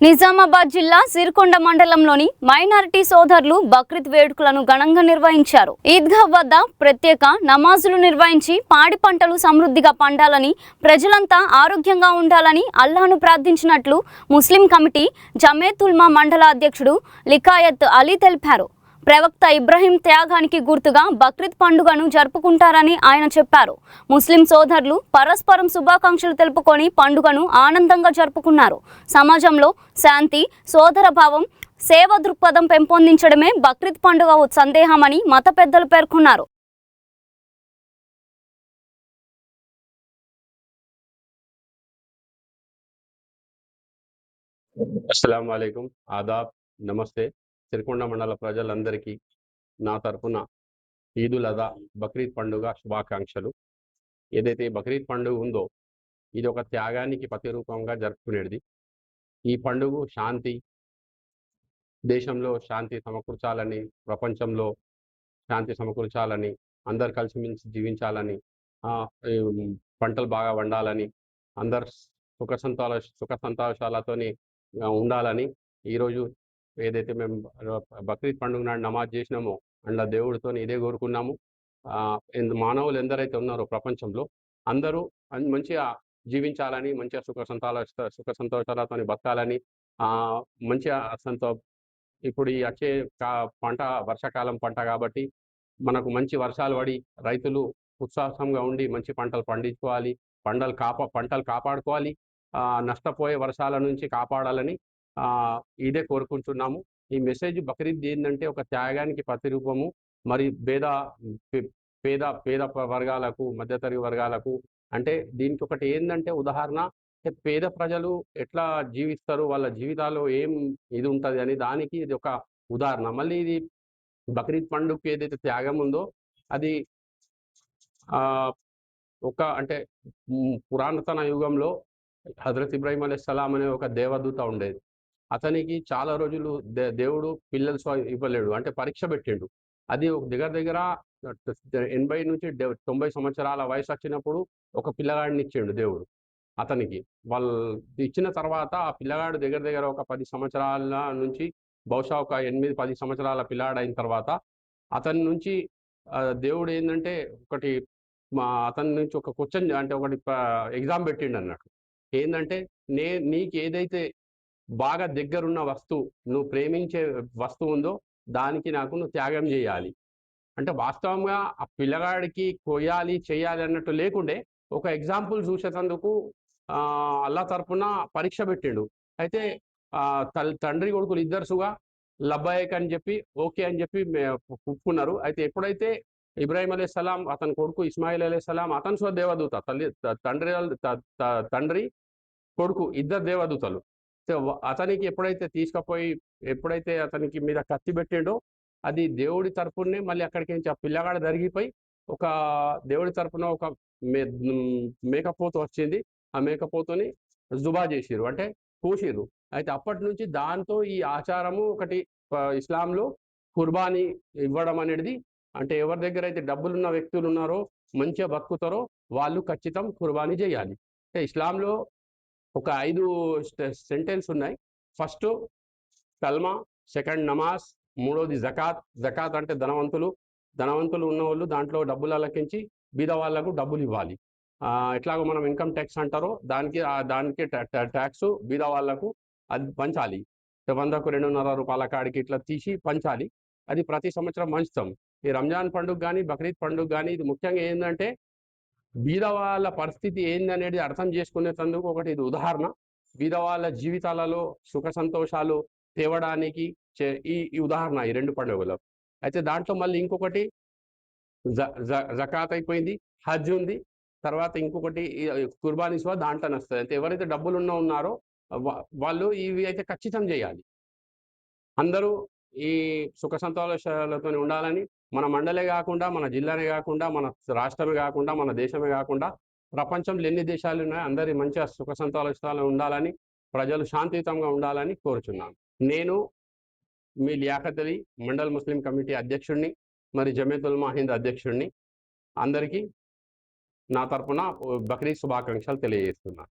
నిజామాబాద్ జిల్లా సిరికొండ మండలంలోని మైనారిటీ సోదరులు బక్రీద్ వేడుకలను ఘనంగా నిర్వహించారు. ఈద్గా వద్ద ప్రత్యేక నమాజులు నిర్వహించి పాడి పంటలు సమృద్ధిగా పండాలని, ప్రజలంతా ఆరోగ్యంగా ఉండాలని అల్లాహ్ను ప్రార్థించినట్లు ముస్లిం కమిటీ జమేత్ ఉల్మా మండల అధ్యక్షుడు లికాయత్ అలీ తెలిపారు. ప్రవక్త ఇబ్రహీం త్యాగానికి గుర్తుగా బక్రీద్ పండుగను జరుపుకుంటారని ఆయన చెప్పారు. ముస్లిం సోదరులు పరస్పరం శుభాకాంక్షలు తెలుపుకొని పండుగను ఆనందంగా జరుపుకున్నారు. సమాజంలో శాంతి, సోదరభావం, సేవ దృక్పథం పెంపొందించడమే బక్రీద్ పండుగ సందేహమని మత పెద్దలు పేర్కొన్నారు. అస్సలాము అలైకుం, ఆదాబ్, నమస్తే. సిరికొండ మండల ప్రజలందరికీ నా తరఫున ఈదుల్ అదా బక్రీద్ పండుగ శుభాకాంక్షలు. ఏదైతే బక్రీద్ పండుగ ఉందో ఇది ఒక త్యాగానికి ప్రతిరూపంగా జరుపుకునేది. ఈ పండుగ శాంతి, దేశంలో శాంతి సమకూర్చాలని, ప్రపంచంలో శాంతి సమకూర్చాలని, అందరు కలిసిమెలిసి జీవించాలని, పంటలు బాగా వండాలని, అందరు సుఖ సంతోషాలతోని ఉండాలని ఈరోజు ఏదైతే మేము బక్రీద్ పండుగ నాడు నమాజ్ చేసినామో అందులో దేవుడితో ఇదే కోరుకున్నాము. మానవులు ఎందరైతే ఉన్నారో ప్రపంచంలో అందరూ మంచిగా జీవించాలని, మంచిగా సుఖ సంతోషాలతో బతకాలని, మంచిగా ఇప్పుడు ఈ వచ్చే పంట వర్షాకాలం పంట కాబట్టి మనకు మంచి వర్షాలు పడి రైతులు ఉత్సాహంగా ఉండి మంచి పంటలు పండించుకోవాలి, పంటలు కాపాడుకోవాలి, నష్టపోయే వర్షాల నుంచి కాపాడాలని ఇదే కోరుకుంటున్నాము. ఈ మెసేజ్ బక్రీద్ ఏంటంటే ఒక త్యాగానికి ప్రతిరూపము. మరి పేద వర్గాలకు, మధ్యతరగతి వర్గాలకు, అంటే దీనికి ఒకటి ఏంటంటే ఉదాహరణ, పేద ప్రజలు ఎట్లా జీవిస్తారు, వాళ్ళ జీవితాల్లో ఏం ఇది ఉంటుంది అని దానికి ఇది ఒక ఉదాహరణ. మళ్ళీ ఇది బక్రీద్ పండుగకి ఏదైతే త్యాగం ఉందో అది అంటే పురాతన యుగంలో హజరత్ ఇబ్రాహీం అలైహిస్సలాం అనే ఒక దేవదూత ఉండేది. అతనికి చాలా రోజులు దేవుడు పిల్లలు ఇవ్వలేడు, అంటే పరీక్ష పెట్టిండు. అది దగ్గర 80 నుంచి 90 సంవత్సరాల వయసు వచ్చినప్పుడు ఒక పిల్లగాడిని ఇచ్చిండు దేవుడు అతనికి. వాళ్ళు ఇచ్చిన తర్వాత ఆ పిల్లగాడు దగ్గర ఒక 10 సంవత్సరాల నుంచి బహుశా ఒక 8-10 సంవత్సరాల పిల్లాడు అయిన తర్వాత అతని నుంచి దేవుడు ఏంటంటే అతని నుంచి ఒక క్వశ్చన్, అంటే ఒకటి ఎగ్జామ్ పెట్టిండు అన్నట్టు. ఏంటంటే నీకు ఏదైతే బాగా దగ్గరున్న వస్తువు, నువ్వు ప్రేమించే వస్తువు ఉందో దానికి నువ్వు త్యాగం చేయాలి. అంటే వాస్తవంగా ఆ పిల్లగాడికి చేయాలి అన్నట్టు లేకుండే ఒక ఎగ్జాంపుల్ చూసేటందుకు అల్లా తరపున పరీక్ష పెట్టిండు. అయితే తండ్రి కొడుకులు ఇద్దరుగా లబ్బాయిక్ అని చెప్పి ఓకే అని చెప్పి ఒప్పుకున్నారు. అయితే ఎప్పుడైతే ఇబ్రాహీం అలైహిస్సలాం అతని కొడుకు ఇస్మాయిల్ అలైహిస్సలాం అతను దేవదూత, తండ్రి కొడుకు ఇద్దరు దేవదూతలు. అతనికి ఎప్పుడైతే అతనికి మీద కత్తి పెట్టిండో అది దేవుడి తరపునే మళ్ళీ అక్కడికి నుంచి ఆ పిల్లగాడు జరిగిపోయి ఒక దేవుడి తరపున ఒక మేకపోతు వచ్చింది. ఆ మేకపోతుని జుబా చేసిర్రు, అంటే కోసిర్రు. అయితే అప్పటి నుంచి దాంతో ఈ ఆచారము ఒకటి ఇస్లాంలో కుర్బానీ ఇవ్వడం అనేది, అంటే ఎవరి దగ్గర అయితే డబ్బులున్న వ్యక్తులు ఉన్నారో, మంచిగా బతుకుతారో వాళ్ళు ఖచ్చితం కుర్బానీ చేయాలి. అంటే ఇస్లాంలో ఒక 5 సెంటెన్స్ ఉన్నాయి. ఫస్ట్ కల్మా, సెకండ్ నమాజ్, మూడోది జకాత్. జకాత్ అంటే ధనవంతులు ఉన్నవాళ్ళు దాంట్లో డబ్బులు అలకించి బీద వాళ్ళకు డబ్బులు ఇవ్వాలి. ఎట్లాగో మనం ఇన్కమ్ ట్యాక్స్ అంటారో దానికి ట్యాక్స్ బీద వాళ్ళకు అది పంచాలి. 100కు 2.5 రూపాయల కాడికి ఇట్లా తీసి పంచాలి. అది ప్రతి సంవత్సరం పంచుతాం. ఈ రంజాన్ పండుగ కానీ బక్రీద్ పండుగ కానీ ఇది ముఖ్యంగా ఏంటంటే బీద వాళ్ళ పరిస్థితి ఏందనేది అర్థం చేసుకునేందుకు ఒకటి ఇది ఉదాహరణ. బీద వాళ్ళ జీవితాలలో సుఖ సంతోషాలు తేవడానికి ఈ ఉదాహరణ ఈ 2 పండుగలు. అయితే దాంట్లో మళ్ళీ ఇంకొకటి జకాత్ అయిపోయింది, హజ్ ఉంది, తర్వాత ఇంకొకటి కుర్బానీ దాంట్లోనే వస్తుంది. అయితే ఎవరైతే డబ్బులు ఉన్నారో వాళ్ళు ఇవి అయితే ఖచ్చితం చేయాలి. అందరూ ఈ సుఖ సంతోషాలతో ఉండాలని, మన మండలే కాకుండా, మన జిల్లానే కాకుండా, మన రాష్ట్రమే కాకుండా, మన దేశమే కాకుండా ప్రపంచంలో ఎన్ని దేశాలు ఉన్నాయో అందరి మంచిగా సుఖ సంతోషాలు ఉండాలని, ప్రజలు శాంతియుతంగా ఉండాలని కోరుచున్నాను. నేను మీ లియాఖత్ అలీ, మండల్ ముస్లిం కమిటీ అధ్యక్షుడిని, మరి జమేత్ ఉల్మా హింద్ అధ్యక్షుడిని. అందరికీ నా తరపున బక్రీద్ శుభాకాంక్షలు తెలియజేస్తున్నాను.